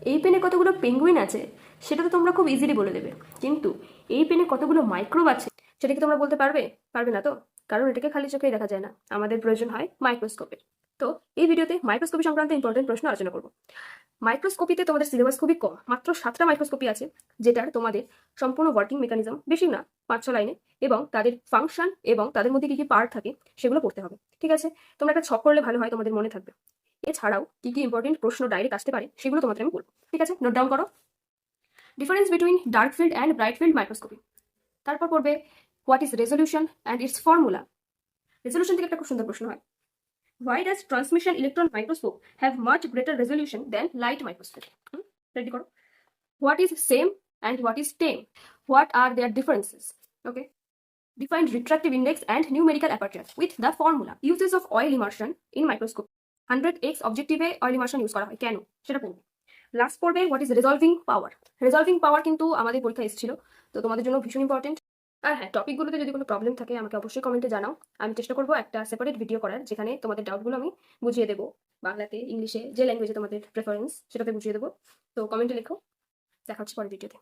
এই পেনে কতগুলো পেঙ্গুইন আছে সেটা তো তোমরা খুব ইজিলি বলে দেবে, কিন্তু এই পেনে কতগুলো মাইক্রোব আছে সেটা কি তোমরা বলতে পারবে? পারবে না তো, কারণ এটাকে খালি চোখেই দেখা যায় না, আমাদের প্রয়োজন হয় মাইক্রোস্কোপের। তো এই ভিডিওতে মাইক্রোস্কোপি সংক্রান্ত ইম্পর্টেন্ট প্রশ্ন আলোচনা করবো। মাইক্রোস্কোপিতে তোমাদের সিলেবাস খুবই কম, মাত্র 7টা মাইক্রোস্কোপি আছে, যেটার তোমাদের সম্পূর্ণ ওয়ার্কিং মেকানিজম, বেশি না 5-6 লাইনে, এবং তাদের ফাংশন এবং তাদের মধ্যে কি কি পার্ট থাকে সেগুলো পড়তে হবে। ঠিক আছে, তোমরা একটা ছক করলে ভালো হয়, তোমাদের মনে থাকবে। এছাড়াও কি কি ইম্পর্টেন্ট প্রশ্ন ডাইরেক্ট আসতে পারে সেগুলো তোমাদের আমি বলবো। ঠিক আছে, নোট ডাউন করো। Difference between dark field and bright field microscopy. তারপর পড়বে what is resolution and it's formula. Resolution থেকে একটা খুব সুন্দর প্রশ্ন হয়, why does transmission electron microscope have much greater resolution than light microscope? Ready করো। What is same and what is tame? What are their differences? Okay. Define retractive index and numerical aperture with the formula. Uses of oil immersion in microscope. 100x objective oil immersion use করা হয় কেন সেটা পড়বে। Last পড়বে what is রেজলভিং পাওয়ার। রেজলভিং পাওয়ার কিন্তু আমাদের পরীক্ষা এসেছিল, তো তোমাদের জন্য ভীষণ ইম্পর্টেন্ট। আর হ্যাঁ, টপিকগুলোতে যদি কোনো প্রবলেম থাকে আমাকে অবশ্যই কমেন্টে জানাও, আমি চেষ্টা করবো একটা সেপারেট ভিডিও করার, যেখানে তোমাদের ডাউটগুলো আমি বুঝিয়ে দেবো, বাংলাতে, ইংলিশে, যে ল্যাঙ্গুয়েজে তোমাদের প্রেফারেন্স সেটাতে বুঝিয়ে দেবো। তো কমেন্টে লেখো, দেখা হচ্ছে পরের ভিডিওতে।